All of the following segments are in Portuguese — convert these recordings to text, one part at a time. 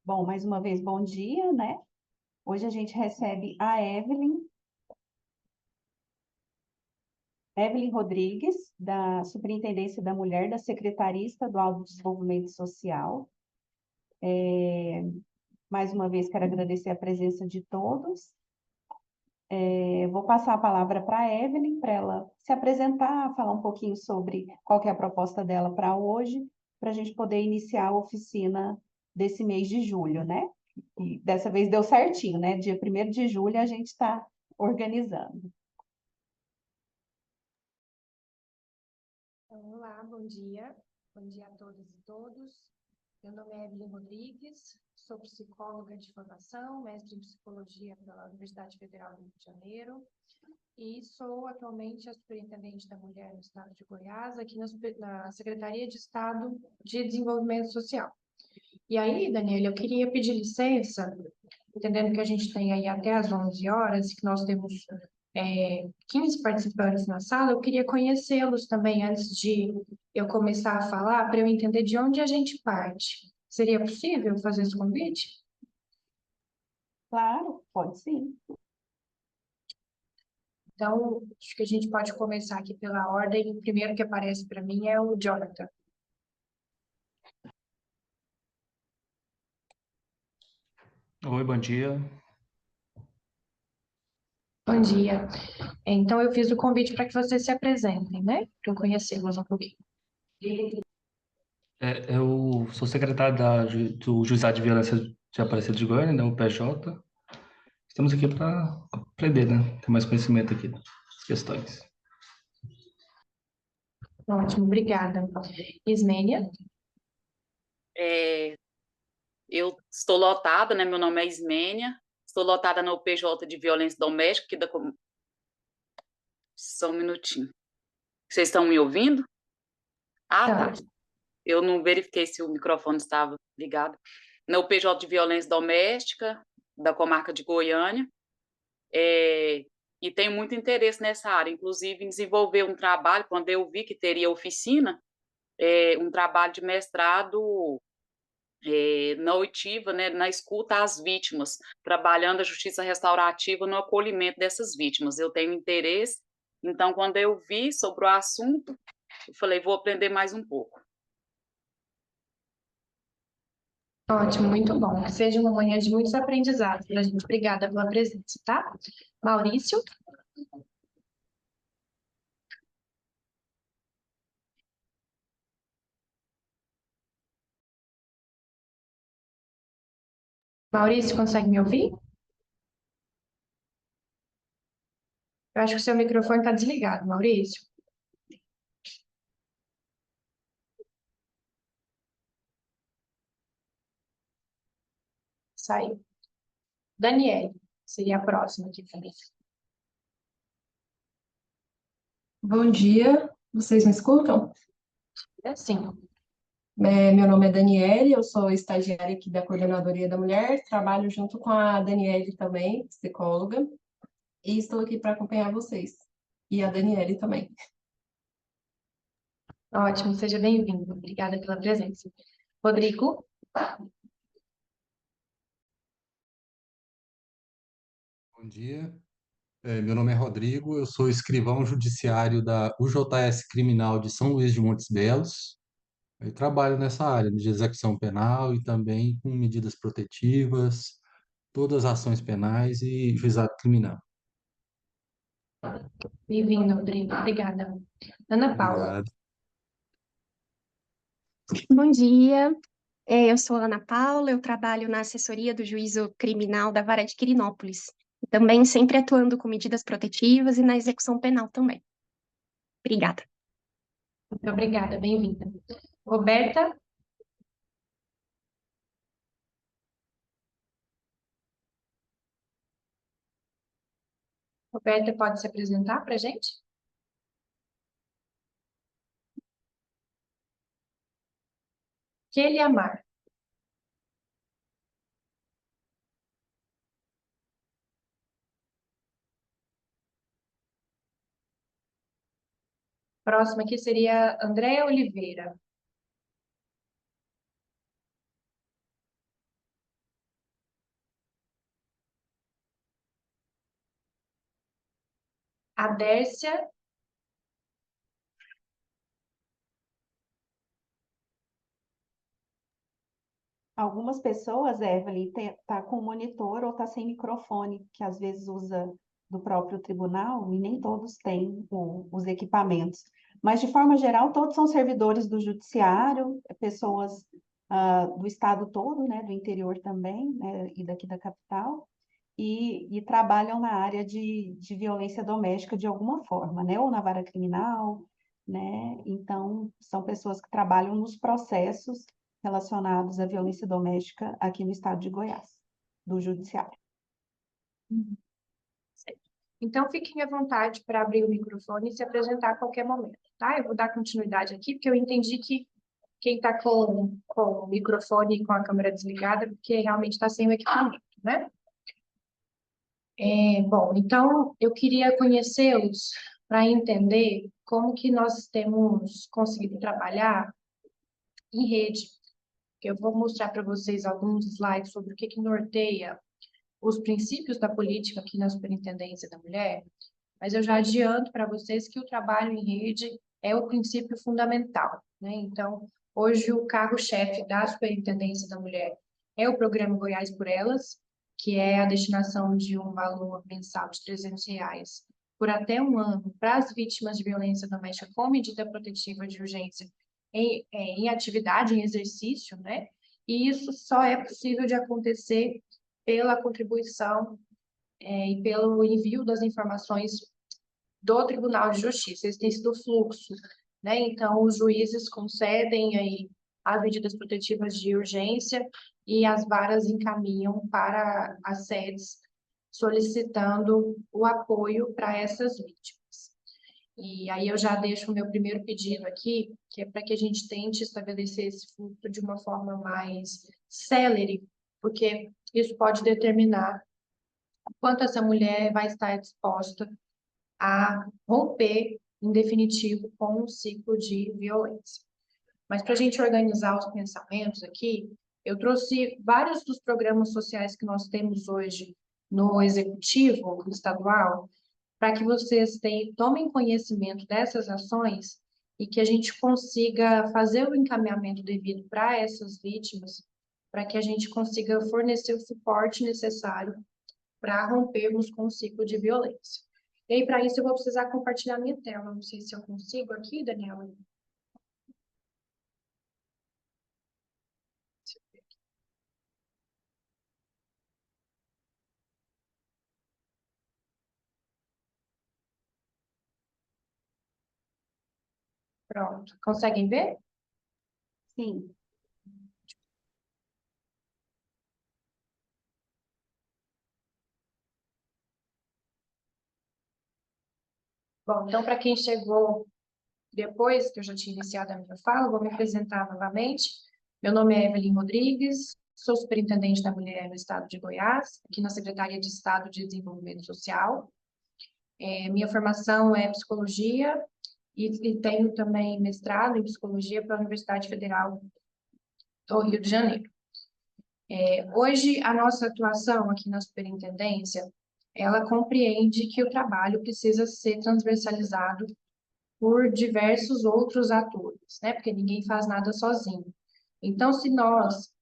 Bom, mais uma vez, bom dia, né? Hoje a gente recebe a Evelyn Rodrigues, da Superintendência da Mulher, da Secretaria Estadual do Desenvolvimento Social. Mais uma vez, quero agradecer a presença de todos. Vou passar a palavra para a Evelyn, para ela se apresentar, falar um pouquinho sobre qual que é a proposta dela para hoje, para a gente poder iniciar a oficina desse mês de julho, né? E dessa vez deu certinho, né? Dia 1º de julho a gente está organizando. Então, olá, bom dia. Bom dia a todas e todos. Meu nome é Evelyn Rodrigues, sou psicóloga de formação, mestre em psicologia pela Universidade Federal do Rio de Janeiro e sou atualmente a superintendente da mulher no estado de Goiás, aqui na Secretaria de Estado de Desenvolvimento Social. E aí, Daniela, eu queria pedir licença, entendendo que a gente tem aí até às 11 horas, que nós temos 15 participantes na sala, eu queria conhecê-los também antes de eu começar a falar, para eu entender de onde a gente parte. Seria possível fazer esse convite? Claro, pode sim. Então, acho que a gente pode começar aqui pela ordem. O primeiro que aparece para mim é o Jonathan. Oi, bom dia. Bom dia. Então, eu fiz o convite para que vocês se apresentem, né? Para eu conhecê-los um pouquinho. Eu sou secretário do Juizado de Violência de Aparecida de Goiânia, da UPJ. Estamos aqui para aprender, né? Ter mais conhecimento aqui das questões. Ótimo, obrigada. Ismênia? É, eu estou lotada, né? Meu nome é Ismênia, estou lotada na UPJ de Violência Doméstica, Só um minutinho. Vocês estão me ouvindo? Ah, Tá. tá. Eu não verifiquei se o microfone estava ligado. Na UPJ de Violência Doméstica, da comarca de Goiânia, e tenho muito interesse nessa área, inclusive em desenvolver um trabalho, quando eu vi que teria oficina, um trabalho de mestrado na oitiva, né, na escuta às vítimas, trabalhando a justiça restaurativa no acolhimento dessas vítimas. Eu tenho interesse, então, quando eu vi sobre o assunto, eu falei, vou aprender mais um pouco. Ótimo, muito bom. Que seja uma manhã de muitos aprendizados para a gente. Obrigada pela presença, tá? Maurício? Maurício, consegue me ouvir? Eu acho que o seu microfone está desligado, Maurício. Saiu. Daniele, seria a próxima aqui também. Bom dia, vocês me escutam? É sim. Meu nome é Daniele, eu sou estagiária aqui da Coordenadoria da Mulher, trabalho junto com a Daniele também, psicóloga, e estou aqui para acompanhar vocês. E a Daniele também. Ótimo, seja bem-vindo. Obrigada pela presença. Rodrigo? Bom dia, meu nome é Rodrigo, eu sou escrivão judiciário da UJS Criminal de São Luís de Montes Belos. Eu trabalho nessa área de execução penal e também com medidas protetivas, todas as ações penais e juizado criminal. Bem-vindo, Rodrigo. Obrigada. Ana Paula? Obrigado. Bom dia, eu sou Ana Paula, eu trabalho na assessoria do Juízo Criminal da Vara de Quirinópolis, e também sempre atuando com medidas protetivas e na execução penal também. Obrigada. Muito obrigada, bem-vinda. Roberta? Roberta, pode se apresentar para a gente? Amar. Próxima aqui seria Andréa Oliveira. a Dércia. Algumas pessoas, Evelyn, tá com monitor ou tá sem microfone, que às vezes usa do próprio tribunal, e nem todos têm os equipamentos. Mas, de forma geral, todos são servidores do judiciário, pessoas do estado todo, né, do interior também, né, e daqui da capital, e trabalham na área de violência doméstica de alguma forma, né, ou na vara criminal, né? Então, são pessoas que trabalham nos processos relacionados à violência doméstica aqui no estado de Goiás, do Judiciário. Então, fiquem à vontade para abrir o microfone e se apresentar a qualquer momento, tá? Eu vou dar continuidade aqui, porque eu entendi que quem está com o microfone e com a câmera desligada, porque realmente está sem o equipamento, né? Bom, então, eu queria conhecê-los para entender como que nós temos conseguido trabalhar em rede. Eu vou mostrar para vocês alguns slides sobre o que norteia os princípios da política aqui na Superintendência da Mulher, mas eu já adianto para vocês que o trabalho em rede é o princípio fundamental, né? Então, hoje o carro-chefe da Superintendência da Mulher é o programa Goiás por Elas, que é a destinação de um valor mensal de R$ 300 por até um ano para as vítimas de violência doméstica com medida protetiva de urgência em atividade, em exercício, né? E isso só é possível de acontecer pela contribuição e pelo envio das informações do Tribunal de Justiça. Esse tem sido o fluxo, né? Então, os juízes concedem aí as medidas protetivas de urgência e as varas encaminham para as sedes solicitando o apoio para essas vítimas. E aí eu já deixo o meu primeiro pedido aqui, que é para que a gente tente estabelecer esse fluxo de uma forma mais célere, porque isso pode determinar quanto essa mulher vai estar disposta a romper, em definitivo, com um ciclo de violência. Mas para a gente organizar os pensamentos aqui, eu trouxe vários dos programas sociais que nós temos hoje no Executivo estadual, para que vocês tomem conhecimento dessas ações e que a gente consiga fazer o encaminhamento devido para essas vítimas, para que a gente consiga fornecer o suporte necessário para rompermos com o ciclo de violência. E aí, para isso, eu vou precisar compartilhar minha tela. Não sei se eu consigo aqui, Daniela. Pronto. Conseguem ver? Sim. Bom, então, para quem chegou depois que eu já tinha iniciado a minha fala, vou me apresentar novamente. Meu nome é Evelyn Rodrigues, sou superintendente da mulher no estado de Goiás, aqui na Secretaria de Estado de Desenvolvimento Social. Minha formação é psicologia e tenho também mestrado em psicologia pela Universidade Federal do Rio de Janeiro. Hoje, a nossa atuação aqui na superintendência, ela compreende que o trabalho precisa ser transversalizado por diversos outros atores, né? Porque ninguém faz nada sozinho. Então, se nós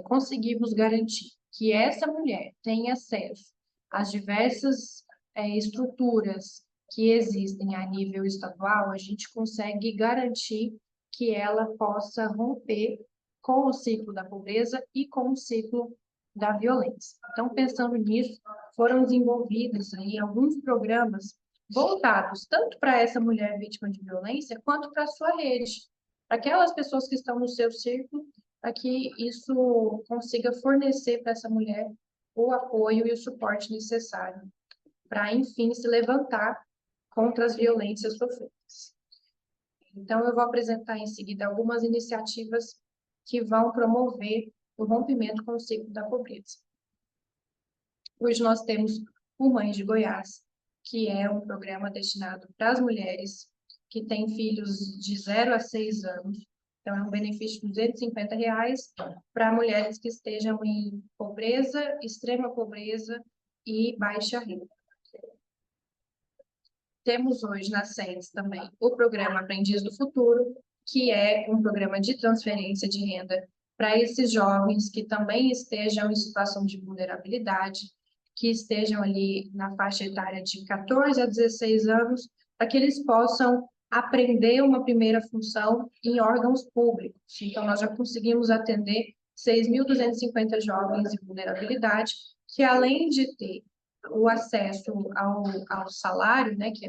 conseguirmos garantir que essa mulher tenha acesso às diversas estruturas que existem a nível estadual, a gente consegue garantir que ela possa romper com o ciclo da pobreza e com o ciclo da violência. Então, pensando nisso, foram desenvolvidos aí alguns programas voltados tanto para essa mulher vítima de violência, quanto para a sua rede, para aquelas pessoas que estão no seu círculo, para que isso consiga fornecer para essa mulher o apoio e o suporte necessário para, enfim, se levantar contra as violências sofridas. Então, eu vou apresentar em seguida algumas iniciativas que vão promover o rompimento com o ciclo da pobreza. Hoje nós temos o Mães de Goiás, que é um programa destinado para as mulheres que têm filhos de 0 a 6 anos. Então, é um benefício de R$ 250 para mulheres que estejam em pobreza, extrema pobreza e baixa renda. temos hoje na SENS também o programa Aprendiz do Futuro, que é um programa de transferência de renda para esses jovens que também estejam em situação de vulnerabilidade, que estejam ali na faixa etária de 14 a 16 anos, para que eles possam aprender uma primeira função em órgãos públicos. Então, nós já conseguimos atender 6.250 jovens em vulnerabilidade, que além de ter o acesso ao salário, né, que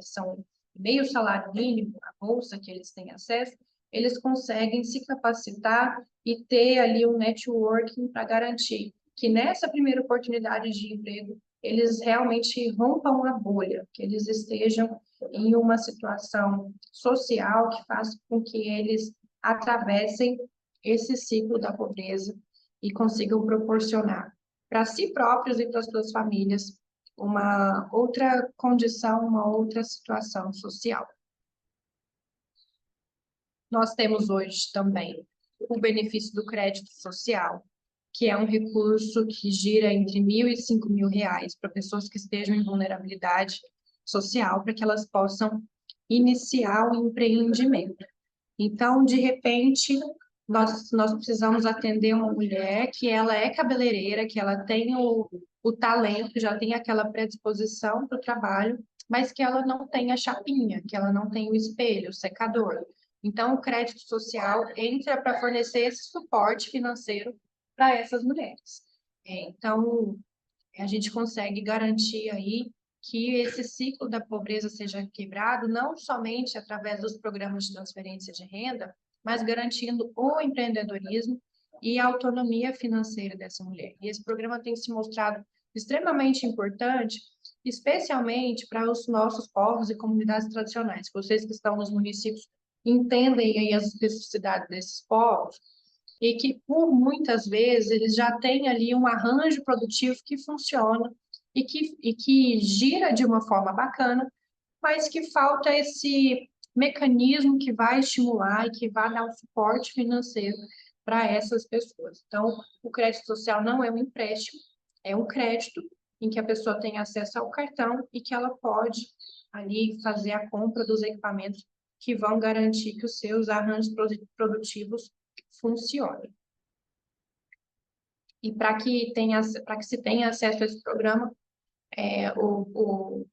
são meio salário mínimo, a bolsa que eles têm acesso, eles conseguem se capacitar e ter ali um networking para garantir que nessa primeira oportunidade de emprego, eles realmente rompam a bolha, que eles estejam em uma situação social que faça com que eles atravessem esse ciclo da pobreza e consigam proporcionar para si próprios e para as suas famílias uma outra condição, uma outra situação social. Nós temos hoje também o benefício do crédito social, que é um recurso que gira entre R$ 1.000 e R$ 5.000 para pessoas que estejam em vulnerabilidade social, para que elas possam iniciar o empreendimento. Então, de repente, nós precisamos atender uma mulher que ela é cabeleireira, que ela tem o talento, já tem aquela predisposição para o trabalho, mas que ela não tem a chapinha, que ela não tem o espelho, o secador. Então, o crédito social entra para fornecer esse suporte financeiro para essas mulheres. Então, a gente consegue garantir aí que esse ciclo da pobreza seja quebrado, não somente através dos programas de transferência de renda, mas garantindo o empreendedorismo e a autonomia financeira dessa mulher. E esse programa tem se mostrado extremamente importante, especialmente para os nossos povos e comunidades tradicionais. Vocês que estão nos municípios entendem aí as especificidades desses povos, e que, por muitas vezes, eles já têm ali um arranjo produtivo que funciona e que gira de uma forma bacana, mas que falta esse mecanismo que vai estimular e que vai dar um suporte financeiro para essas pessoas. Então, o crédito social não é um empréstimo, é um crédito em que a pessoa tem acesso ao cartão e que ela pode ali fazer a compra dos equipamentos que vão garantir que os seus arranjos produtivos funcionem. E para que se tenha acesso a esse programa, o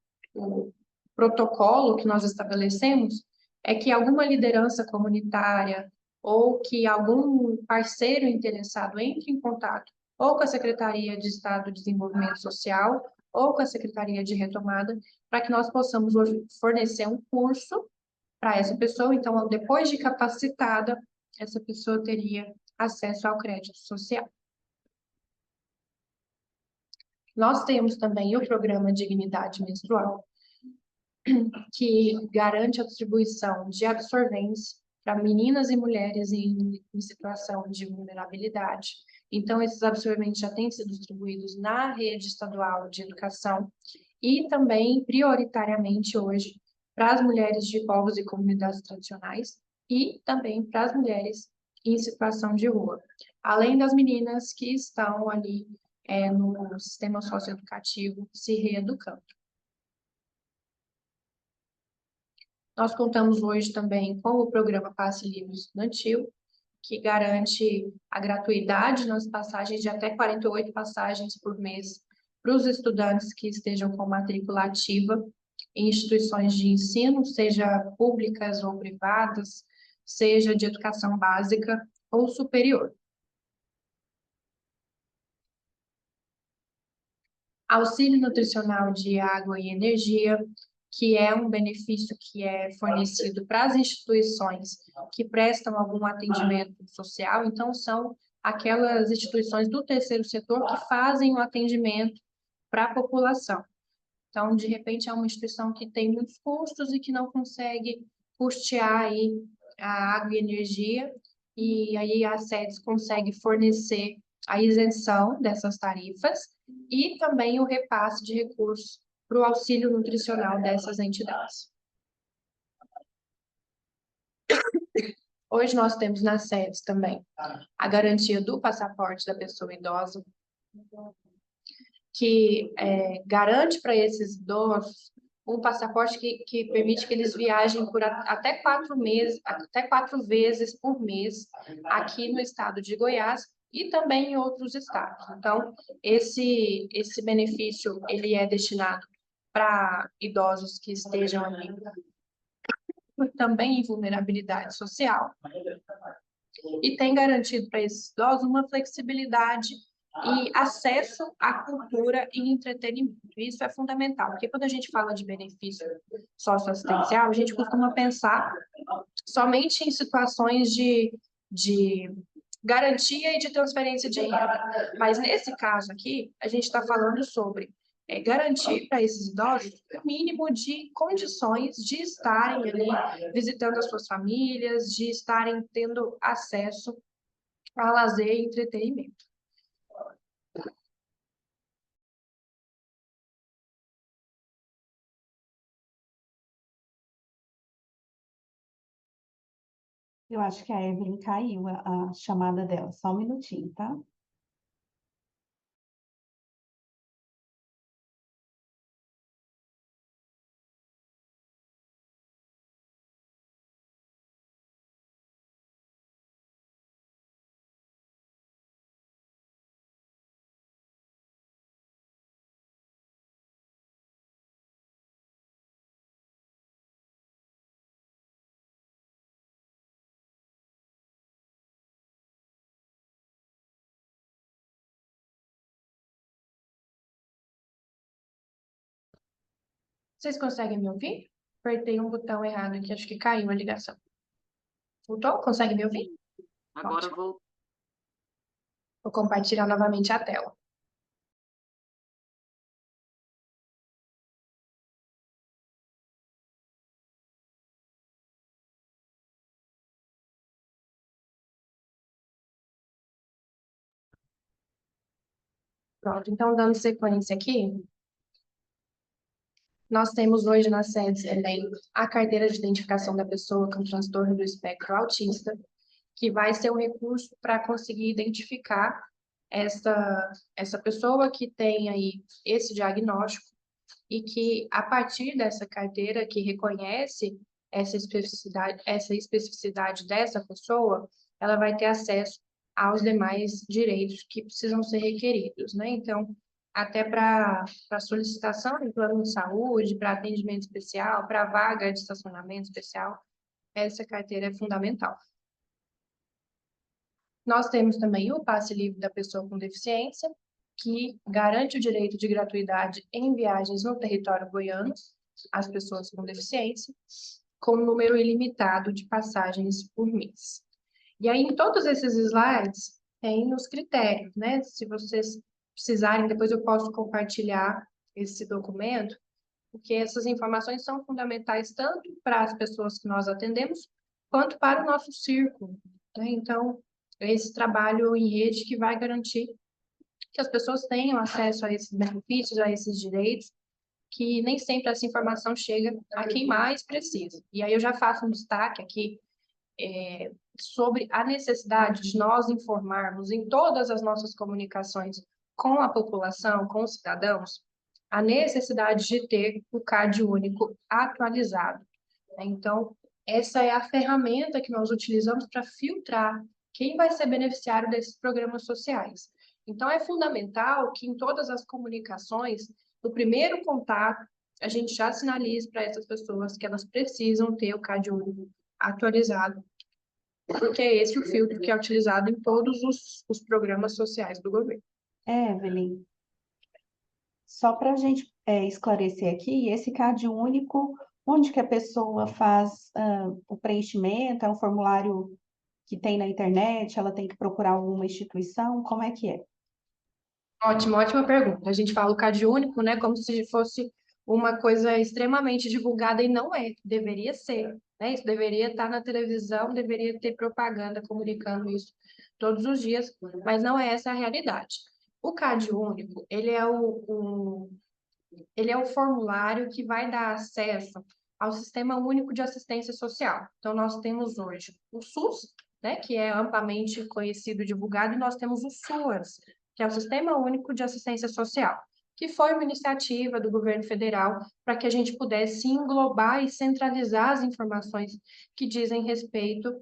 protocolo que nós estabelecemos é que alguma liderança comunitária ou que algum parceiro interessado entre em contato ou com a Secretaria de Estado de Desenvolvimento Social ou com a Secretaria de Retomada, para que nós possamos fornecer um curso para essa pessoa. Então, depois de capacitada, essa pessoa teria acesso ao crédito social. Nós temos também o programa Dignidade Menstrual, que garante a distribuição de absorventes para meninas e mulheres em situação de vulnerabilidade. Então, esses absorventes já têm sido distribuídos na rede estadual de educação e também, prioritariamente hoje, para as mulheres de povos e comunidades tradicionais e também para as mulheres em situação de rua, além das meninas que estão ali no sistema socioeducativo se reeducando. Nós contamos hoje também com o programa Passe Livre Estudantil, que garante a gratuidade nas passagens de até 48 passagens por mês para os estudantes que estejam com matrícula ativa em instituições de ensino, seja públicas ou privadas, seja de educação básica ou superior. Auxílio nutricional de água e energia, que é um benefício que é fornecido para as instituições que prestam algum atendimento social. Então, são aquelas instituições do terceiro setor que fazem o atendimento para a população. Então, de repente, é uma instituição que tem muitos custos e que não consegue custear aí a água e energia, e aí a SEDES consegue fornecer a isenção dessas tarifas e também o repasse de recursos para o auxílio nutricional dessas entidades. Hoje nós temos na SEDES também a garantia do passaporte da pessoa idosa, que garante para esses idosos um passaporte que permite que eles viajem por até 4 meses, até 4 vezes por mês aqui no estado de Goiás e também em outros estados. Então, esse benefício ele é destinado para idosos que estejam ali também em vulnerabilidade social e tem garantido para esses idosos uma flexibilidade e acesso à cultura e entretenimento. Isso é fundamental, porque quando a gente fala de benefício socioassistencial, a gente costuma pensar somente em situações de garantia e de transferência de renda. Mas nesse caso aqui, a gente está falando sobre garantir para esses idosos o mínimo de condições de estarem ali visitando as suas famílias, de estarem tendo acesso a lazer e entretenimento. Eu acho que a Evelyn caiu, a chamada dela. Só um minutinho, tá? Vocês conseguem me ouvir? Apertei um botão errado aqui, acho que caiu a ligação. Voltou? Consegue me ouvir? Agora Ótimo. vou. Vou compartilhar novamente a tela. Pronto, então dando sequência aqui, nós temos hoje na sede também a carteira de identificação da pessoa com transtorno do espectro autista, que vai ser um recurso para conseguir identificar essa pessoa que tem aí esse diagnóstico e que, a partir dessa carteira que reconhece essa especificidade dessa pessoa, ela vai ter acesso aos demais direitos que precisam ser requeridos, né? Então, até para solicitação de plano de saúde, para atendimento especial, para vaga de estacionamento especial, essa carteira é fundamental. Nós temos também o passe livre da pessoa com deficiência, que garante o direito de gratuidade em viagens no território goiano às pessoas com deficiência, com um número ilimitado de passagens por mês. E aí, em todos esses slides, tem os critérios, né? Se vocês precisarem, depois eu posso compartilhar esse documento, porque essas informações são fundamentais tanto para as pessoas que nós atendemos, quanto para o nosso círculo, né? Então, esse trabalho em rede que vai garantir que as pessoas tenham acesso a esses benefícios, a esses direitos, que nem sempre essa informação chega a quem mais precisa. E aí eu já faço um destaque aqui sobre a necessidade de nós informarmos em todas as nossas comunicações com a população, com os cidadãos, a necessidade de ter o CAD único atualizado. Então, essa é a ferramenta que nós utilizamos para filtrar quem vai ser beneficiário desses programas sociais. Então, é fundamental que em todas as comunicações, no primeiro contato, a gente já sinalize para essas pessoas que elas precisam ter o CAD único atualizado, porque é esse o filtro que é utilizado em todos os programas sociais do governo. Evelyn, só para a gente esclarecer aqui, esse CAD único, onde que a pessoa faz o preenchimento, é um formulário que tem na internet, ela tem que procurar alguma instituição, como é que é? Ótima pergunta. A gente fala o CAD único, né, como se fosse uma coisa extremamente divulgada e não é, deveria ser, né? Isso deveria estar na televisão, deveria ter propaganda comunicando isso todos os dias, mas não é essa a realidade. O CAD único, ele é o formulário que vai dar acesso ao Sistema Único de Assistência Social. Então, nós temos hoje o SUS, né, que é amplamente conhecido e divulgado, e nós temos o SUAS, que é o Sistema Único de Assistência Social. que foi uma iniciativa do governo federal para que a gente pudesse englobar e centralizar as informações que dizem respeito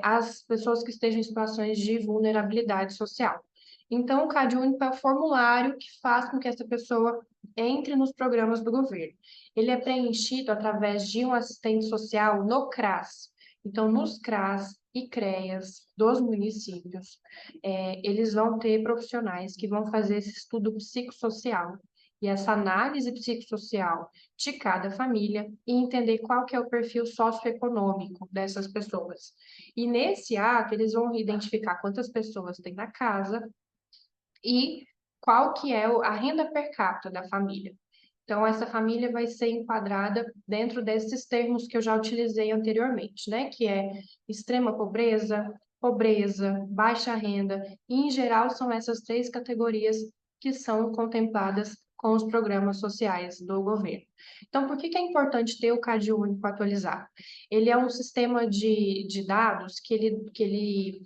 às pessoas que estejam em situações de vulnerabilidade social. Então, o CAD Único é o formulário que faz com que essa pessoa entre nos programas do governo. Ele é preenchido através de um assistente social no CRAS. Então, nos CRAS e CREAS dos municípios, eles vão ter profissionais que vão fazer esse estudo psicossocial e essa análise psicossocial de cada família e entender qual que é o perfil socioeconômico dessas pessoas. E nesse ato, eles vão identificar quantas pessoas tem na casa e qual que é a renda per capita da família. Então, essa família vai ser enquadrada dentro desses termos que eu já utilizei anteriormente, né? Que é extrema pobreza, pobreza, baixa renda, e, em geral, são essas 3 categorias que são contempladas com os programas sociais do governo. Então, por que é importante ter o CAD Único atualizado? Ele é um sistema de dados que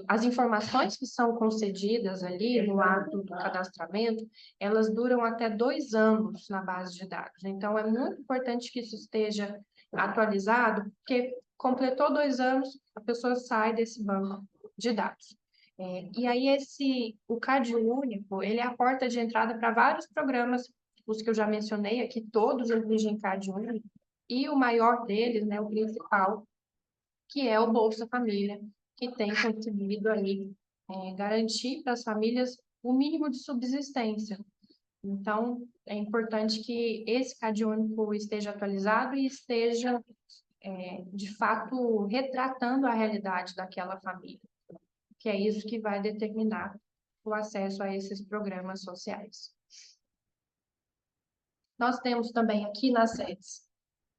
as informações que são concedidas ali no ato do cadastramento, elas duram até 2 anos na base de dados. Então, é muito importante que isso esteja atualizado, porque completou 2 anos, a pessoa sai desse banco de dados. E aí, o CAD Único, ele é a porta de entrada para vários programas, os que eu já mencionei aqui, todos exigem CAD Único, e o maior deles, né, o principal, que é o Bolsa Família, que tem conseguido aí garantir para as famílias o mínimo de subsistência. Então, é importante que esse CAD Único esteja atualizado e esteja, de fato, retratando a realidade daquela família, que é isso que vai determinar o acesso a esses programas sociais. Nós temos também aqui nas sedes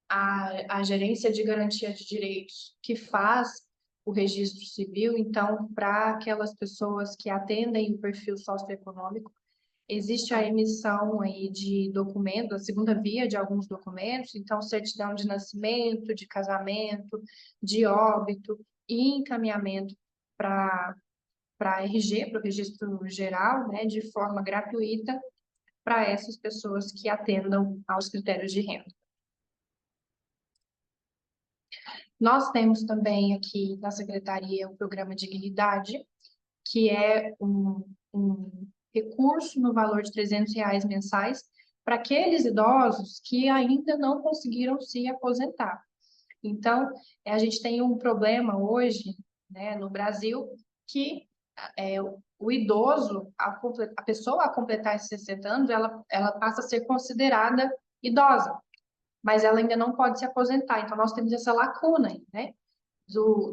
a Gerência de Garantia de Direitos, que faz o registro civil. Então, para aquelas pessoas que atendem o perfil socioeconômico, existe a emissão aí de documento, a segunda via de alguns documentos, então certidão de nascimento, de casamento, de óbito e encaminhamento para RG, para o registro geral, né, de forma gratuita para essas pessoas que atendam aos critérios de renda. Nós temos também aqui na Secretaria o programa Dignidade, que é um recurso no valor de R$300 mensais para aqueles idosos que ainda não conseguiram se aposentar. Então, a gente tem um problema hoje, né, no Brasil, que o idoso, a pessoa a completar esses 60 anos, ela passa a ser considerada idosa, mas ela ainda não pode se aposentar. Então, nós temos essa lacuna aí, né?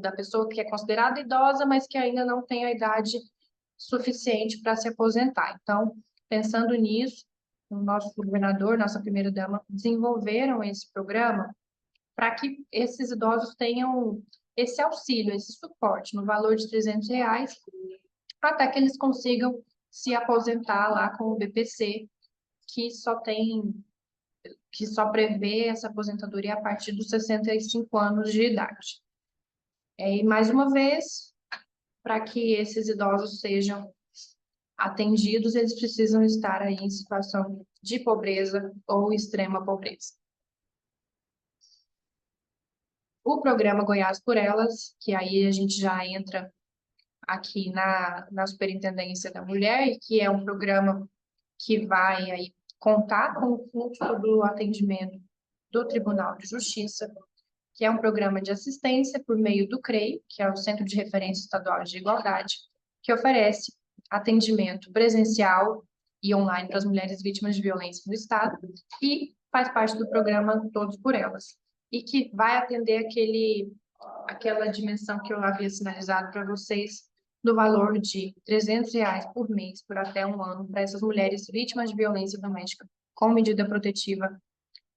Da pessoa que é considerada idosa, mas que ainda não tem a idade suficiente para se aposentar. Então, pensando nisso, o nosso governador, nossa primeira-dama, desenvolveram esse programa para que esses idosos tenham esse auxílio, esse suporte, no valor de R$300, até que eles consigam se aposentar lá com o BPC, que só prevê essa aposentadoria a partir dos 65 anos de idade. E, mais uma vez, para que esses idosos sejam atendidos, eles precisam estar aí em situação de pobreza ou extrema pobreza. O programa Goiás por Elas, que aí a gente já entra aqui na Superintendência da Mulher, que é um programa que vai aí contar com o fluxo do atendimento do Tribunal de Justiça, que é um programa de assistência por meio do CREI, que é o Centro de Referência Estadual de Igualdade, que oferece atendimento presencial e online para as mulheres vítimas de violência no Estado e faz parte do programa Todos por Elas, e que vai atender aquela dimensão que eu havia sinalizado para vocês, do valor de R$300 por mês, por até 1 ano, para essas mulheres vítimas de violência doméstica com medida protetiva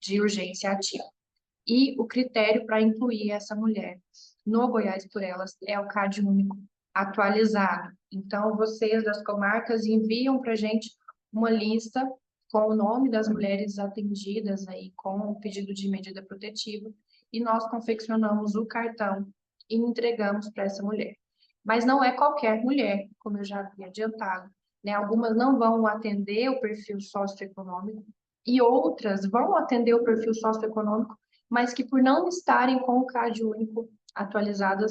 de urgência ativa. E o critério para incluir essa mulher no Goiás por Elas é o CAD Único atualizado. Então, vocês das comarcas enviam para a gente uma lista com o nome das mulheres atendidas aí com o pedido de medida protetiva, e nós confeccionamos o cartão e entregamos para essa mulher. Mas não é qualquer mulher, como eu já havia adiantado. né? Algumas não vão atender o perfil socioeconômico e outras vão atender o perfil socioeconômico, mas que por não estarem com o CAD único atualizado,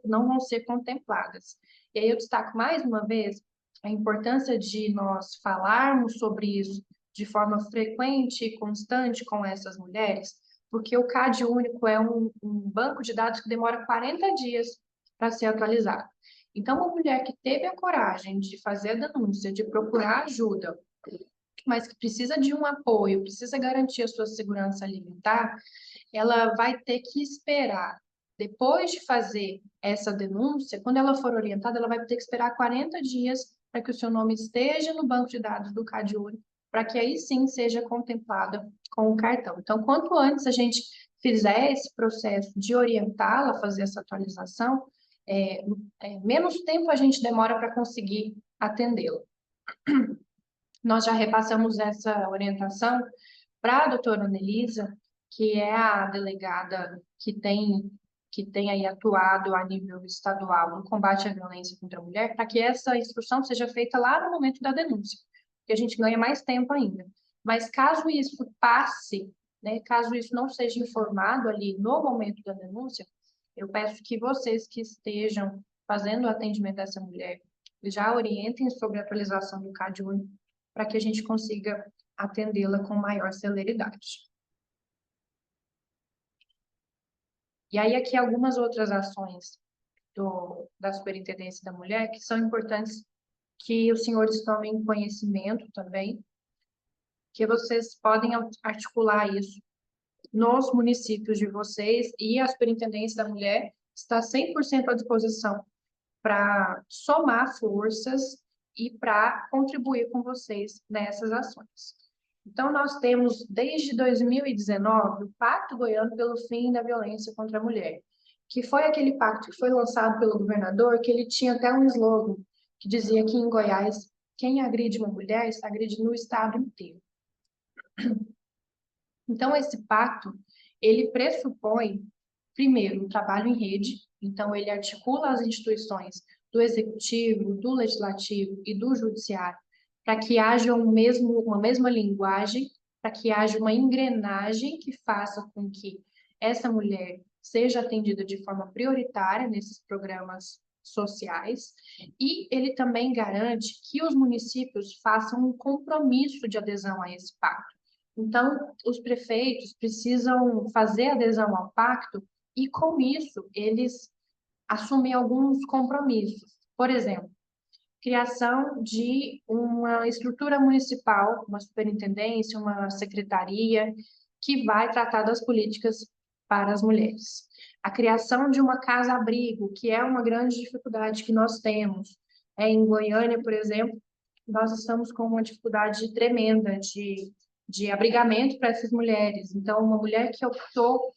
não vão ser contempladas. E aí eu destaco mais uma vez a importância de nós falarmos sobre isso de forma frequente e constante com essas mulheres, porque o CAD único é um banco de dados que demora 40 dias para ser atualizado. Então, uma mulher que teve a coragem de fazer a denúncia, de procurar ajuda, mas que precisa de um apoio, precisa garantir a sua segurança alimentar, ela vai ter que esperar. Depois de fazer essa denúncia, quando ela for orientada, ela vai ter que esperar 40 dias para que o seu nome esteja no banco de dados do CAD único, para que aí sim seja contemplada com o cartão. Então, quanto antes a gente fizer esse processo de orientá-la a fazer essa atualização, menos tempo a gente demora para conseguir atendê-la. Nós já repassamos essa orientação para a doutora Anelisa, que é a delegada que tem aí atuado a nível estadual no combate à violência contra a mulher, para que essa instrução seja feita lá no momento da denúncia, que a gente ganha mais tempo ainda. Mas caso isso passe, né, caso isso não seja informado ali no momento da denúncia, eu peço que vocês que estejam fazendo o atendimento dessa mulher já orientem sobre a atualização do CAD único, para que a gente consiga atendê-la com maior celeridade. E aí, aqui algumas outras ações da Superintendência da Mulher que são importantes que os senhores tomem conhecimento também, que vocês podem articular isso nos municípios de vocês, e a Superintendência da Mulher está 100% à disposição para somar forças e para contribuir com vocês nessas ações. Então, nós temos, desde 2019, o Pacto Goiano pelo Fim da Violência contra a Mulher, que foi aquele pacto que foi lançado pelo governador, que ele tinha até um slogan, que dizia que em Goiás, quem agride uma mulher, agride no estado inteiro. Então, esse pacto, ele pressupõe, primeiro, um trabalho em rede, então ele articula as instituições do Executivo, do Legislativo e do Judiciário, para que haja uma mesma linguagem, para que haja uma engrenagem que faça com que essa mulher seja atendida de forma prioritária nesses programas sociais, e ele também garante que os municípios façam um compromisso de adesão a esse pacto. Então, os prefeitos precisam fazer adesão ao pacto e, com isso, eles assumem alguns compromissos. Por exemplo, criação de uma estrutura municipal, uma superintendência, uma secretaria, que vai tratar das políticas para as mulheres. A criação de uma casa-abrigo, que é uma grande dificuldade que nós temos. Em Goiânia, por exemplo, nós estamos com uma dificuldade tremenda de abrigamento para essas mulheres. Então, uma mulher que optou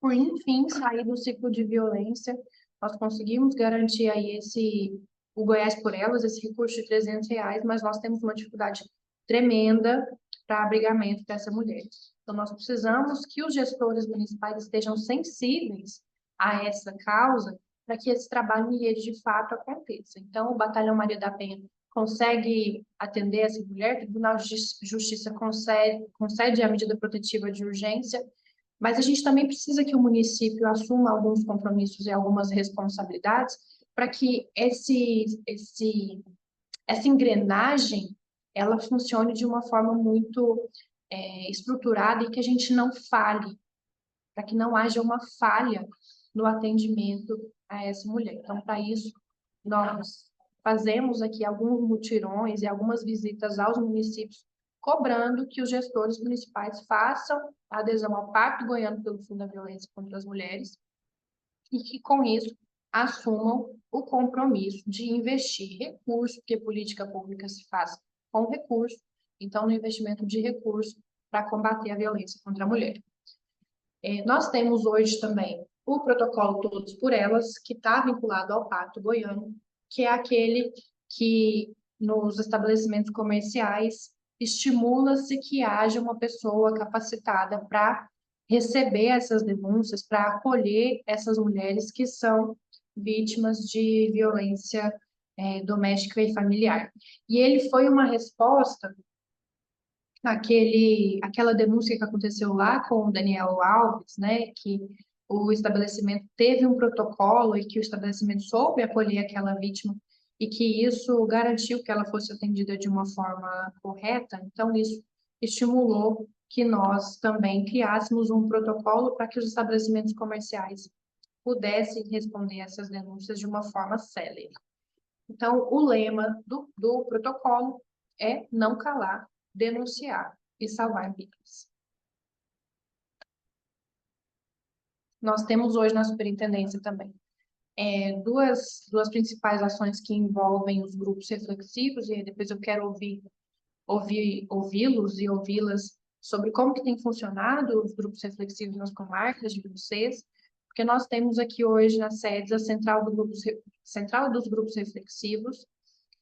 por, enfim, sair do ciclo de violência, nós conseguimos garantir aí o Goiás por Elas, esse recurso de R$ 300, mas nós temos uma dificuldade tremenda para abrigamento dessa mulher. Então, nós precisamos que os gestores municipais estejam sensíveis a essa causa para que esse trabalho em rede de fato aconteça. Então, o Batalhão Maria da Penha consegue atender essa mulher, o Tribunal de Justiça concede a medida protetiva de urgência, mas a gente também precisa que o município assuma alguns compromissos e algumas responsabilidades para que essa engrenagem ela funcione de uma forma muito estruturada e que a gente não falhe, para que não haja uma falha no atendimento a essa mulher. Então, para isso, nós fazemos aqui alguns mutirões e algumas visitas aos municípios, cobrando que os gestores municipais façam a adesão ao Pacto Goiano pelo Fim da Violência contra as Mulheres e que, com isso, assumam o compromisso de investir recursos, porque política pública se faz com recurso, então, no investimento de recursos para combater a violência contra a mulher. Nós temos hoje também o protocolo Todos por Elas, que está vinculado ao Pacto Goiano, que é aquele que, nos estabelecimentos comerciais, estimula-se que haja uma pessoa capacitada para receber essas denúncias, para acolher essas mulheres que são vítimas de violência doméstica e familiar. E ele foi uma resposta àquela denúncia que aconteceu lá com o Daniel Alves, né, que o estabelecimento teve um protocolo e que o estabelecimento soube acolher aquela vítima e que isso garantiu que ela fosse atendida de uma forma correta. Então, isso estimulou que nós também criássemos um protocolo para que os estabelecimentos comerciais pudessem responder essas denúncias de uma forma célere. Então, o lema do protocolo é não calar, denunciar e salvar vidas. Nós temos hoje na superintendência também duas principais ações que envolvem os grupos reflexivos, e aí depois eu quero ouvi-los e ouvi-las sobre como que tem funcionado os grupos reflexivos nas comarcas de vocês, porque nós temos aqui hoje na sede a central dos grupos reflexivos,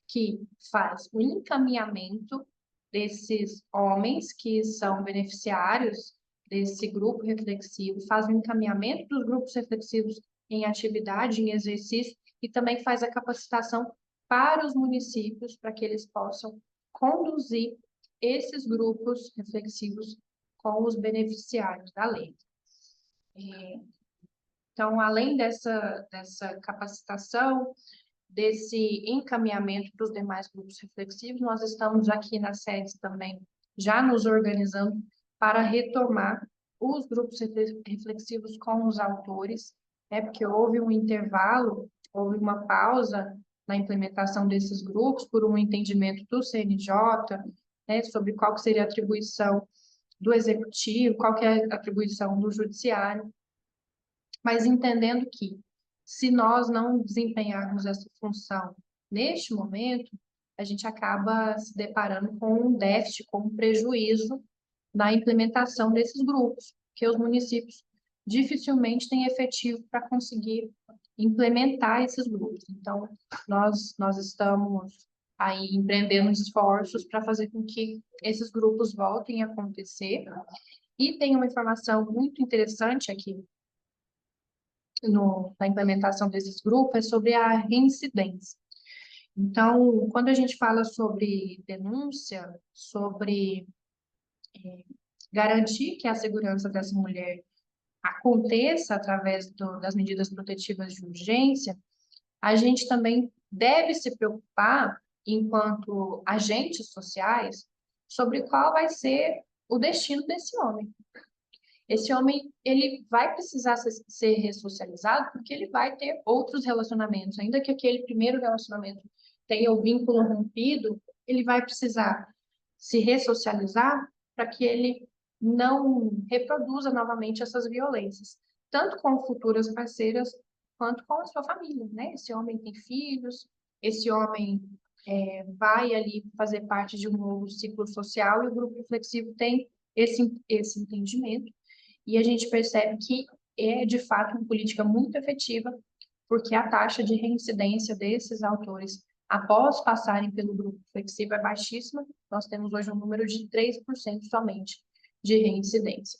que faz o encaminhamento desses homens que são beneficiários desse grupo reflexivo, faz o encaminhamento dos grupos reflexivos em atividade, em exercício, e também faz a capacitação para os municípios, para que eles possam conduzir esses grupos reflexivos com os beneficiários da lei. Então, além dessa capacitação, desse encaminhamento para os demais grupos reflexivos, nós estamos aqui na sede também já nos organizando para retomar os grupos reflexivos com os autores, porque houve um intervalo, houve uma pausa na implementação desses grupos por um entendimento do CNJ, sobre qual que seria a atribuição do executivo, qual que é a atribuição do judiciário, mas entendendo que se nós não desempenharmos essa função neste momento, a gente acaba se deparando com um déficit, com um prejuízo na implementação desses grupos, porque os municípios dificilmente têm efetivo para conseguir implementar esses grupos. Então, nós estamos aí empreendendo esforços para fazer com que esses grupos voltem a acontecer. E tem uma informação muito interessante aqui na implementação desses grupos, é sobre a reincidência. Então, quando a gente fala sobre denúncia, sobre garantir que a segurança dessa mulher aconteça através das medidas protetivas de urgência, a gente também deve se preocupar, enquanto agentes sociais, sobre qual vai ser o destino desse homem. Esse homem, ele vai precisar ser ressocializado porque ele vai ter outros relacionamentos. Ainda que aquele primeiro relacionamento tenha o vínculo rompido, ele vai precisar se ressocializar para que ele não reproduza novamente essas violências, tanto com futuras parceiras quanto com a sua família, né? Esse homem tem filhos, esse homem vai ali fazer parte de um novo ciclo social, e o grupo reflexivo tem esse entendimento. E a gente percebe que é, de fato, uma política muito efetiva, porque a taxa de reincidência desses autores, após passarem pelo grupo flexível, é baixíssima. Nós temos hoje um número de 3% somente de reincidência.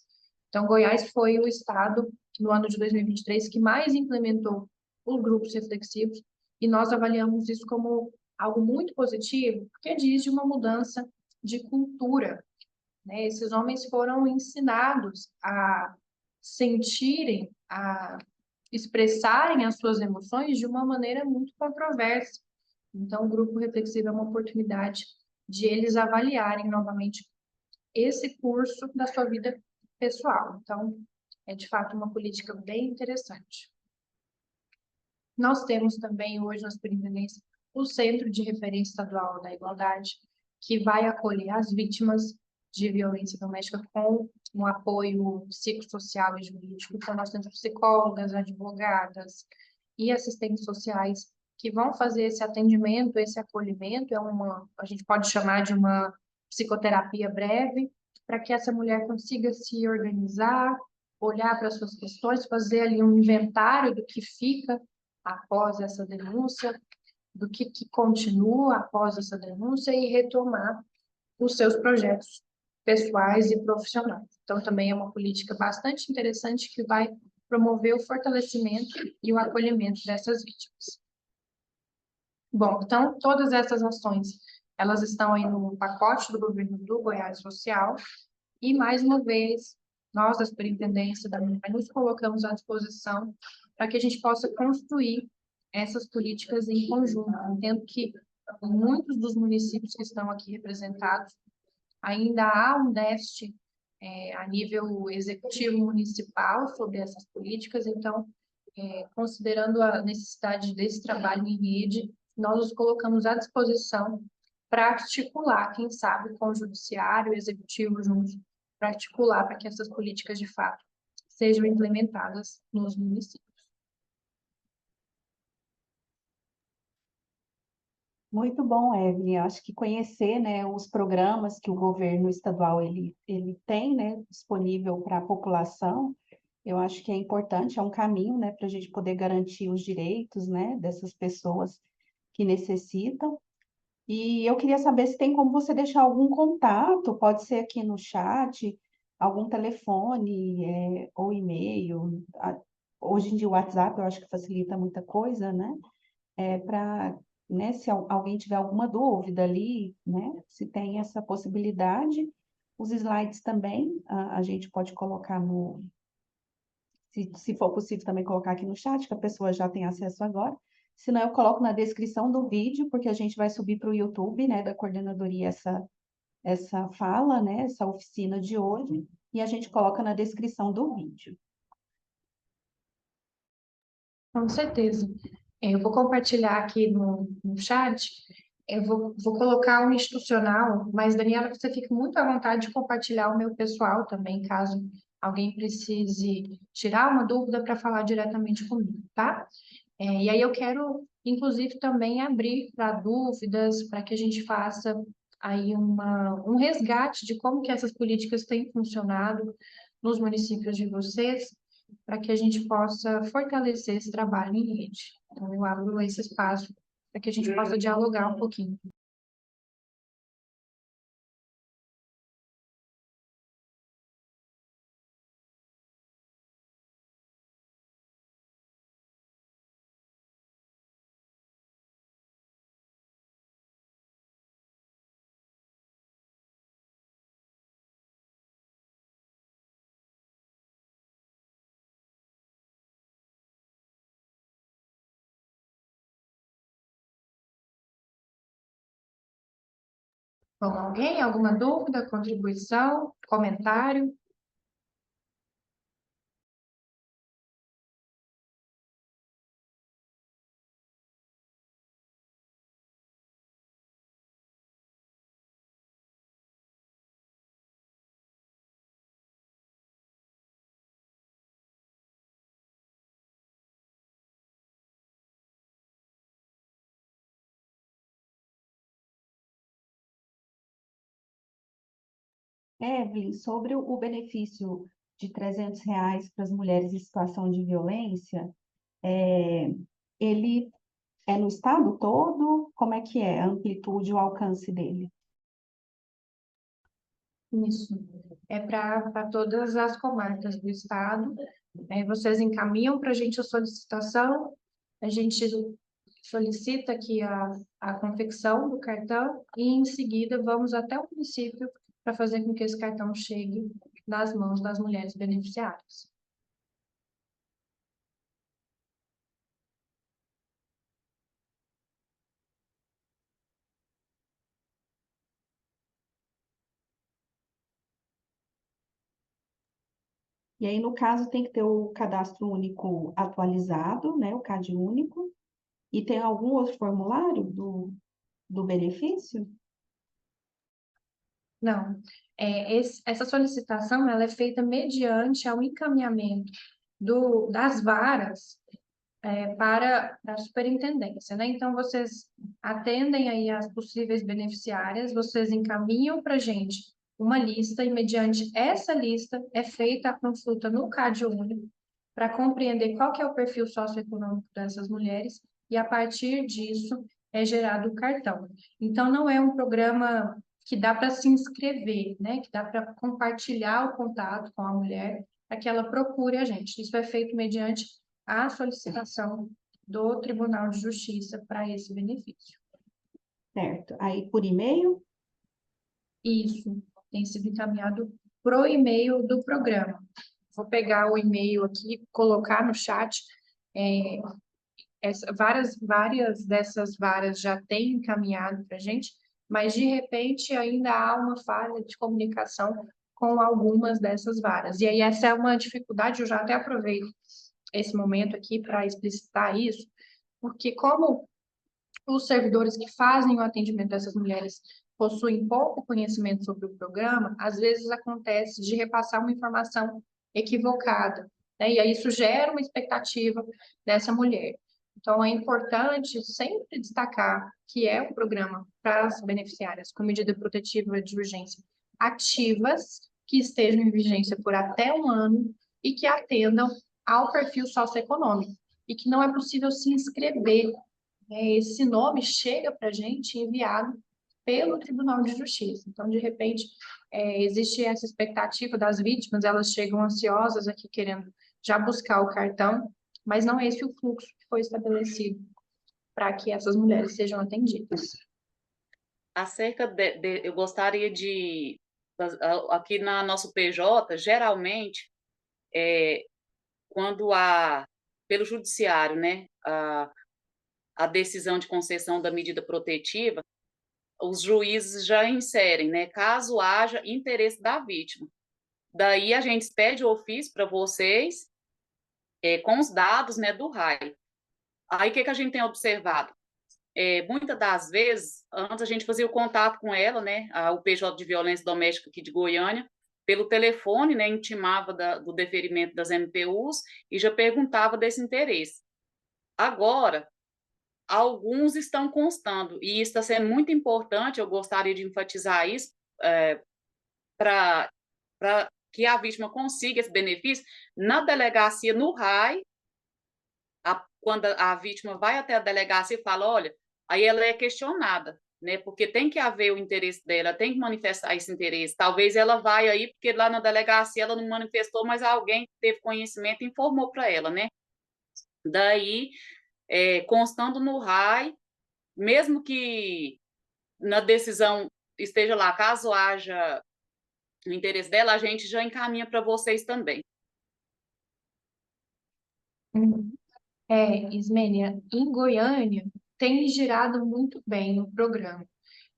Então, Goiás foi o estado, no ano de 2023, que mais implementou os grupos reflexivos, e nós avaliamos isso como algo muito positivo, porque diz de uma mudança de cultura, né? Esses homens foram ensinados a sentirem, a expressarem as suas emoções de uma maneira muito controversa. Então, o grupo reflexivo é uma oportunidade de eles avaliarem novamente esse curso da sua vida pessoal. Então, é de fato uma política bem interessante. Nós temos também hoje na Superintendência o Centro de Referência Estadual da Igualdade, que vai acolher as vítimas de violência doméstica com um apoio psicossocial e jurídico. Então, nós temos psicólogas, advogadas e assistentes sociais que vão fazer esse atendimento, esse acolhimento. A gente pode chamar de uma psicoterapia breve, para que essa mulher consiga se organizar, olhar para suas questões, fazer ali um inventário do que fica após essa denúncia, do que continua após essa denúncia, e retomar os seus projetos pessoais e profissionais. Então, também é uma política bastante interessante que vai promover o fortalecimento e o acolhimento dessas vítimas. Bom, então, todas essas ações, elas estão aí no pacote do governo do Goiás Social, e, mais uma vez, nós, da Superintendência da Mulher, nos colocamos à disposição para que a gente possa construir essas políticas em conjunto. Entendo que em muitos dos municípios que estão aqui representados, ainda há um déficit a nível executivo municipal sobre essas políticas, então, considerando a necessidade desse trabalho em rede, nós nos colocamos à disposição para articular, quem sabe, com o judiciário e o executivo juntos, para articular para que essas políticas, de fato, sejam implementadas nos municípios. Muito bom, Evelyn. Acho que conhecer, né, os programas que o governo estadual ele tem, né, disponível para a população, eu acho que é importante, é um caminho, né, para a gente poder garantir os direitos, né, dessas pessoas que necessitam. E eu queria saber se tem como você deixar algum contato, pode ser aqui no chat, algum telefone, ou e-mail. Hoje em dia o WhatsApp eu acho que facilita muita coisa, né? Para, né, se alguém tiver alguma dúvida ali, né, se tem essa possibilidade. Os slides também, a gente pode colocar se for possível também colocar aqui no chat, que a pessoa já tem acesso agora. Senão eu coloco na descrição do vídeo, porque a gente vai subir para o YouTube, né, da coordenadoria essa fala, né, essa oficina de hoje, e a gente coloca na descrição do vídeo. Com certeza. Eu vou compartilhar aqui no chat, eu vou colocar um institucional, mas, Daniela, você fica muito à vontade de compartilhar o meu pessoal também, caso alguém precise tirar uma dúvida para falar diretamente comigo, tá? E aí eu quero, inclusive, também abrir para dúvidas, para que a gente faça aí um resgate de como que essas políticas têm funcionado nos municípios de vocês, para que a gente possa fortalecer esse trabalho em rede. Então, eu abro esse espaço para que a gente possa dialogar um pouquinho. Bom, alguém? Alguma dúvida, contribuição, comentário? Evelyn, sobre o benefício de R$ 300 para as mulheres em situação de violência, é, ele é no estado todo? Como é que é a amplitude, o alcance dele? Isso. É para todas as comarcas do estado. Vocês encaminham para a gente a solicitação, a gente solicita aqui a confecção do cartão e, em seguida, vamos até o município para fazer com que esse cartão chegue nas mãos das mulheres beneficiárias. E aí, no caso, tem que ter o cadastro único atualizado, né, o CAD único, e tem algum outro formulário do benefício? Não, essa solicitação ela é feita mediante ao encaminhamento das varas para a superintendência, né? Então, vocês atendem aí as possíveis beneficiárias, vocês encaminham para a gente uma lista e, mediante essa lista, é feita a consulta no CAD único para compreender qual que é o perfil socioeconômico dessas mulheres e, a partir disso, é gerado o cartão. Então, não é um programa que dá para se inscrever, né? Que dá para compartilhar o contato com a mulher para que ela procure a gente. Isso é feito mediante a solicitação do Tribunal de Justiça para esse benefício. Certo. Aí, por e-mail? Isso tem sido encaminhado pro e-mail do programa. Vou pegar o e-mail aqui, colocar no chat. Várias dessas varas já têm encaminhado para a gente, mas de repente ainda há uma falha de comunicação com algumas dessas varas. E aí essa é uma dificuldade, eu já até aproveito esse momento aqui para explicitar isso, porque como os servidores que fazem o atendimento dessas mulheres possuem pouco conhecimento sobre o programa, às vezes acontece de repassar uma informação equivocada, né? E aí isso gera uma expectativa dessa mulher. Então, é importante sempre destacar que é um programa para as beneficiárias com medida protetiva de urgência ativas, que estejam em vigência por até um ano e que atendam ao perfil socioeconômico, e que não é possível se inscrever. Esse nome chega para a gente enviado pelo Tribunal de Justiça. Então, de repente, existe essa expectativa das vítimas, elas chegam ansiosas aqui querendo já buscar o cartão, mas não é esse o fluxo que foi estabelecido para que essas mulheres sejam atendidas. Eu gostaria aqui na nosso PJ, geralmente, quando há, pelo judiciário, né, a decisão de concessão da medida protetiva, os juízes já inserem, né, caso haja interesse da vítima. Daí a gente pede o ofício para vocês, com os dados, né, do RAI. Aí o que a gente tem observado? Muitas das vezes, antes a gente fazia o contato com ela, né, o PJ de Violência Doméstica aqui de Goiânia, pelo telefone, né, intimava do deferimento das MPUs e já perguntava desse interesse. Agora, alguns estão constando, e isso está sendo muito importante, eu gostaria de enfatizar isso, para que a vítima consiga esse benefício na delegacia, no RAI, quando a vítima vai até a delegacia e fala, olha, aí ela é questionada, né, porque tem que haver o interesse dela, tem que manifestar esse interesse, talvez ela vai aí, porque lá na delegacia ela não manifestou, mas alguém teve conhecimento e informou para ela, né, daí, constando no RAI, mesmo que na decisão esteja lá, caso haja o interesse dela, a gente já encaminha para vocês também. Ismênia, em Goiânia, tem girado muito bem o programa,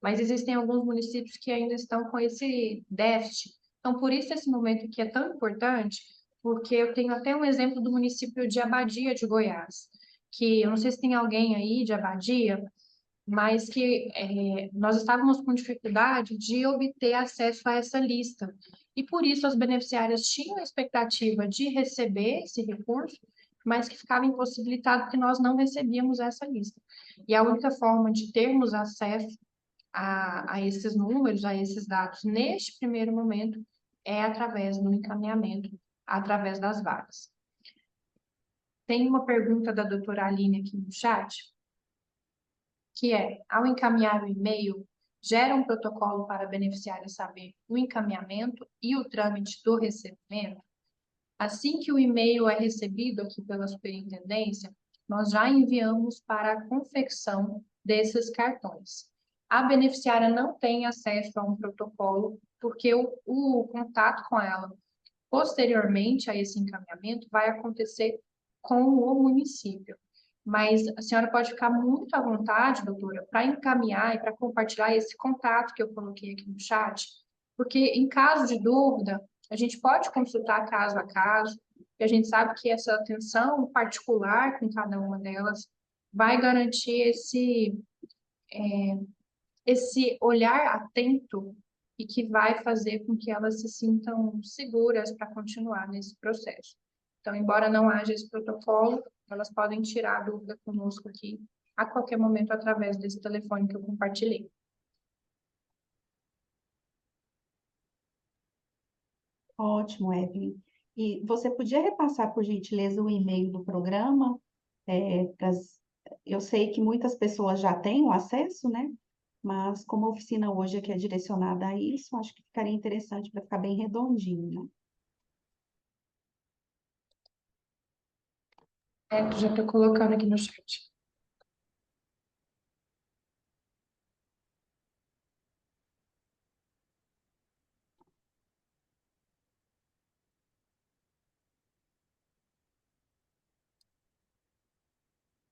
mas existem alguns municípios que ainda estão com esse déficit. Então, por isso esse momento aqui é tão importante, porque eu tenho até um exemplo do município de Abadia de Goiás, que eu não sei se tem alguém aí de Abadia, mas que nós estávamos com dificuldade de obter acesso a essa lista. E por isso as beneficiárias tinham a expectativa de receber esse recurso, mas que ficava impossibilitado porque nós não recebíamos essa lista. E a única forma de termos acesso a esses números, a esses dados, neste primeiro momento, é através do encaminhamento, através das vagas. Tem uma pergunta da doutora Aline aqui no chat, que ao encaminhar o e-mail, gera um protocolo para a beneficiária saber o encaminhamento e o trâmite do recebimento. Assim que o e-mail é recebido aqui pela superintendência, nós já enviamos para a confecção desses cartões. A beneficiária não tem acesso a um protocolo, porque o contato com ela, posteriormente a esse encaminhamento, vai acontecer com o município. Mas a senhora pode ficar muito à vontade, doutora, para encaminhar e para compartilhar esse contato que eu coloquei aqui no chat, porque em caso de dúvida, a gente pode consultar caso a caso, e a gente sabe que essa atenção particular com cada uma delas vai garantir esse olhar atento e que vai fazer com que elas se sintam seguras para continuar nesse processo. Então, embora não haja esse protocolo, elas podem tirar a dúvida conosco aqui a qualquer momento através desse telefone que eu compartilhei. Ótimo, Evelyn. E você podia repassar, por gentileza, o e-mail do programa? Eu sei que muitas pessoas já têm o acesso, né? Mas como a oficina hoje aqui é direcionada a isso, acho que ficaria interessante para ficar bem redondinho, né? Já estou colocando aqui no chat.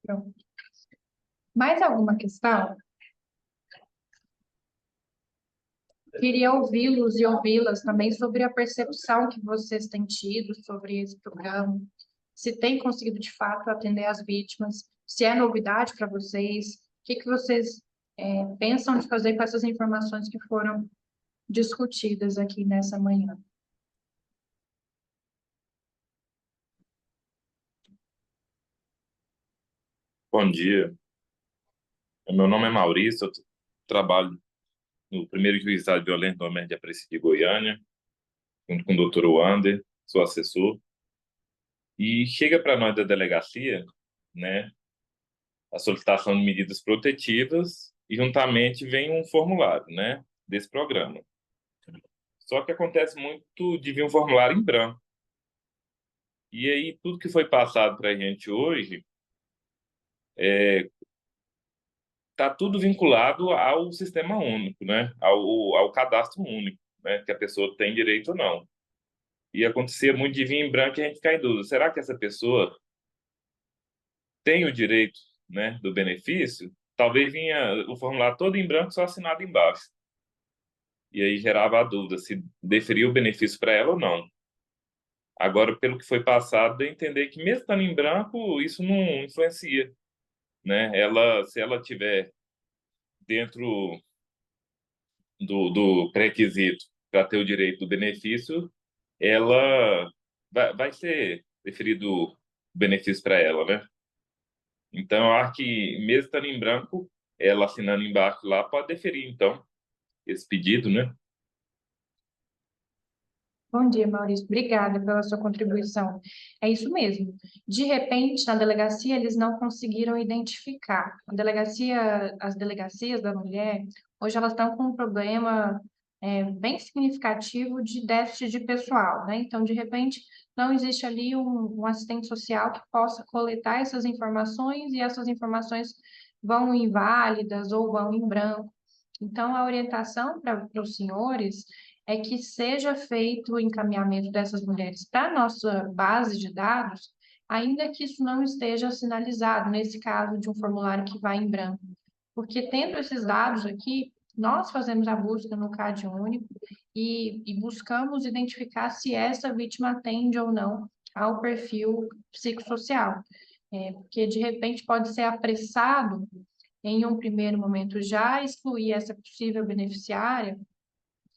Pronto. Mais alguma questão? Queria ouvi-los e ouvi-las também sobre a percepção que vocês têm tido sobre esse programa, se tem conseguido de fato atender as vítimas, se é novidade para vocês, o que vocês pensam de fazer com essas informações que foram discutidas aqui nessa manhã. Bom dia, meu nome é Maurício, eu trabalho no primeiro juizado de violência doméstica de Aparecida de Goiânia, junto com o doutor Wander, sou assessor, e chega para nós da delegacia, né, a solicitação de medidas protetivas e juntamente vem um formulário, né, desse programa. Só que acontece muito de vir um formulário em branco. E aí tudo que foi passado para a gente hoje está tudo vinculado ao sistema único, né? Ao cadastro único, né? Que a pessoa tem direito ou não. E acontecia muito de vir em branco e a gente ficar em dúvida. Será que essa pessoa tem o direito, né, do benefício? Talvez vinha o formulário todo em branco, só assinado embaixo. E aí gerava a dúvida se deferia o benefício para ela ou não. Agora, pelo que foi passado, deu a entender que mesmo estando em branco, isso não influencia, né? Se ela tiver dentro do pré-requisito para ter o direito do benefício, ela vai ser deferido o benefício para ela, né? Então, eu acho que, mesmo estando em branco, ela assinando embaixo lá, pode deferir, então, esse pedido, né? Bom dia, Maurício. Obrigada pela sua contribuição. É isso mesmo. De repente, na delegacia, eles não conseguiram identificar. As delegacias da mulher, hoje elas estão com um problema bem significativo de déficit de pessoal, né? Então, de repente, não existe ali um assistente social que possa coletar essas informações e essas informações vão inválidas ou vão em branco. Então, a orientação para os senhores é que seja feito o encaminhamento dessas mulheres para a nossa base de dados, ainda que isso não esteja sinalizado, nesse caso de um formulário que vai em branco. Porque tendo esses dados aqui, nós fazemos a busca no CAD único e buscamos identificar se essa vítima atende ou não ao perfil psicossocial. Porque, de repente, pode ser apressado, em um primeiro momento, já excluir essa possível beneficiária,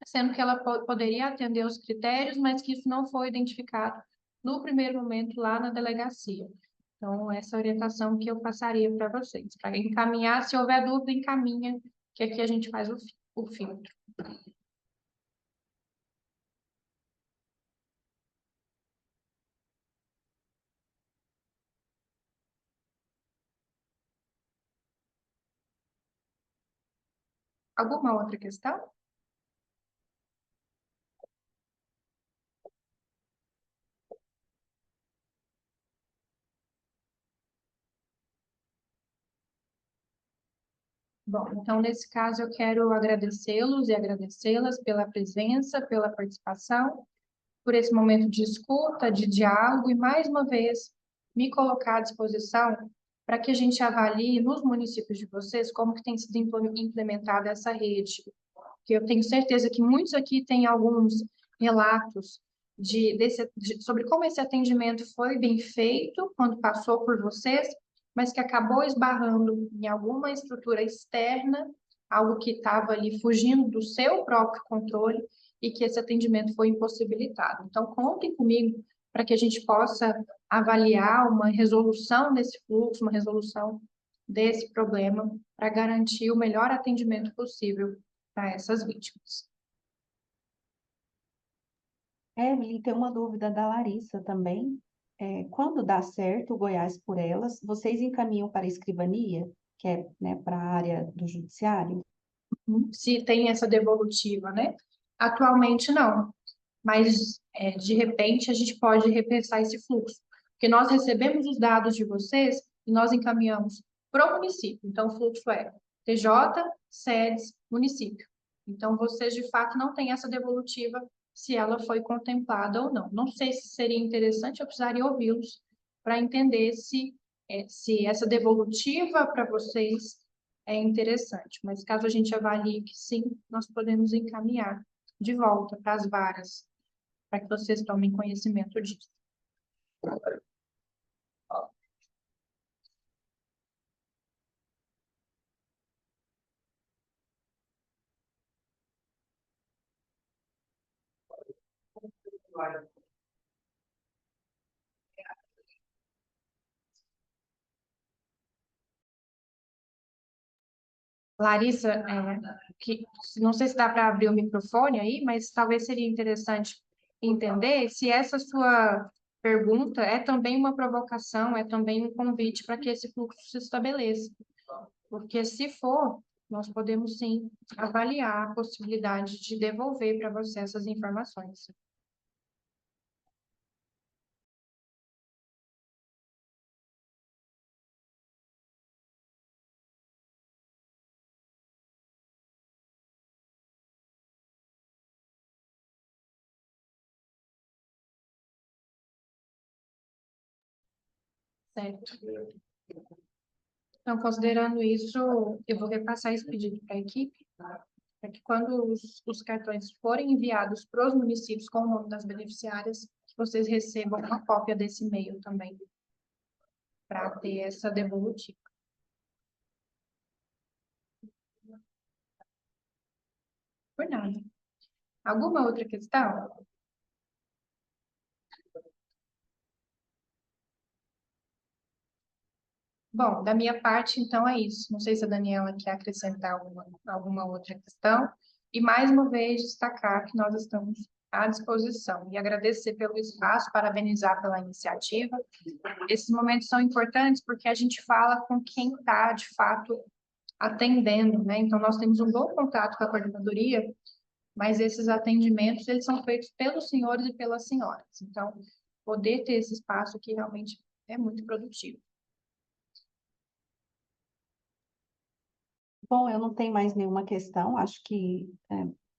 sendo que ela poderia atender os critérios, mas que isso não foi identificado no primeiro momento lá na delegacia. Então, essa orientação que eu passaria para vocês, para encaminhar, se houver dúvida, encaminha, que aqui a gente faz o filtro. Alguma outra questão? Bom, então, nesse caso, eu quero agradecê-los e agradecê-las pela presença, pela participação, por esse momento de escuta, de diálogo e, mais uma vez, me colocar à disposição para que a gente avalie nos municípios de vocês como que tem sido implementada essa rede. Que eu tenho certeza que muitos aqui têm alguns relatos sobre como esse atendimento foi bem feito quando passou por vocês, mas que acabou esbarrando em alguma estrutura externa, algo que estava ali fugindo do seu próprio controle e que esse atendimento foi impossibilitado. Então, contem comigo para que a gente possa avaliar uma resolução desse fluxo, uma resolução desse problema, para garantir o melhor atendimento possível para essas vítimas. Evelyn, tem uma dúvida da Larissa também. Quando dá certo o Goiás por Elas, vocês encaminham para a escrivania, que é, né, para a área do judiciário? Se tem essa devolutiva, né? Atualmente não, mas de repente a gente pode repensar esse fluxo, Porque nós recebemos os dados de vocês e nós encaminhamos para o município. Então, o fluxo é TJ, SEDES, município. Então, vocês, de fato, não têm essa devolutiva se ela foi contemplada ou não. Não sei se seria interessante, eu precisaria ouvi-los para entender se essa devolutiva para vocês é interessante. Mas caso a gente avalie que sim, nós podemos encaminhar de volta para as varas, para que vocês tomem conhecimento disso. Larissa, não sei se dá para abrir o microfone aí, mas talvez seria interessante entender se essa sua pergunta é também uma provocação, é também um convite para que esse fluxo se estabeleça. Porque se for, nós podemos sim avaliar a possibilidade de devolver para você essas informações. Certo. Então, considerando isso, eu vou repassar esse pedido para a equipe, para que quando os cartões forem enviados para os municípios com o nome das beneficiárias, vocês recebam uma cópia desse e-mail também, para ter essa devolutiva. Por nada. Alguma outra questão? Bom, da minha parte, então, é isso. Não sei se a Daniela quer acrescentar alguma outra questão. E, mais uma vez, destacar que nós estamos à disposição. E agradecer pelo espaço, parabenizar pela iniciativa. Esses momentos são importantes porque a gente fala com quem está, de fato, atendendo, né? Então, nós temos um bom contato com a coordenadoria, mas esses atendimentos, eles são feitos pelos senhores e pelas senhoras. Então, poder ter esse espaço aqui realmente é muito produtivo. Bom, eu não tenho mais nenhuma questão, acho que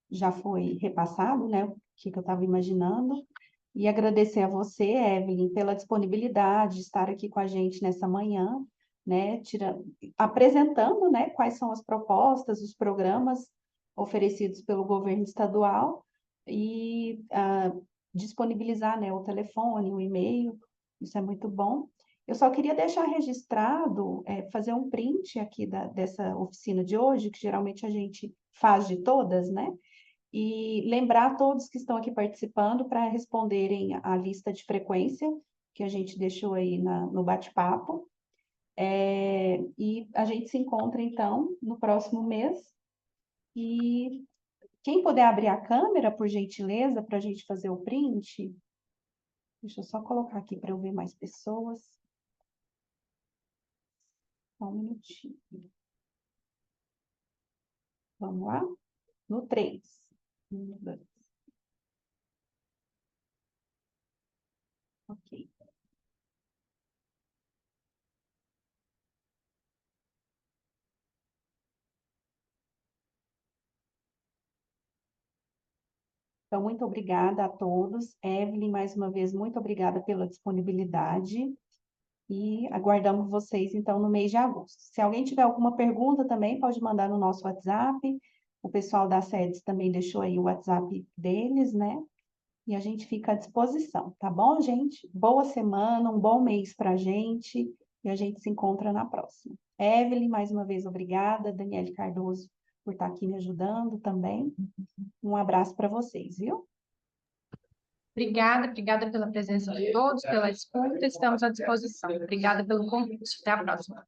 já foi repassado, né, o que eu estava imaginando, e agradecer a você, Evelyn, pela disponibilidade de estar aqui com a gente nessa manhã, né, apresentando, né, quais são as propostas, os programas oferecidos pelo governo estadual e disponibilizar, né, o telefone, o e-mail, isso é muito bom. Eu só queria deixar registrado, fazer um print aqui dessa oficina de hoje, que geralmente a gente faz de todas, né? E lembrar a todos que estão aqui participando para responderem a lista de frequência que a gente deixou aí no bate-papo. E a gente se encontra, então, no próximo mês. E quem puder abrir a câmera, por gentileza, para a gente fazer o print. Deixa eu só colocar aqui para eu ver mais pessoas. Só um minutinho. Vamos lá? No 3. 1, 2. Ok. Então, muito obrigada a todos. Evelyn, mais uma vez, muito obrigada pela disponibilidade. E aguardamos vocês, então, no mês de agosto. Se alguém tiver alguma pergunta também, pode mandar no nosso WhatsApp. O pessoal da SEDES também deixou aí o WhatsApp deles, né? E a gente fica à disposição, tá bom, gente? Boa semana, um bom mês para a gente. E a gente se encontra na próxima. Evelyn, mais uma vez, obrigada. Daniele Cardoso, por estar aqui me ajudando também. Um abraço para vocês, viu? Obrigada pela presença de todos, pela escuta, estamos à disposição. Obrigada pelo convite. Até a próxima.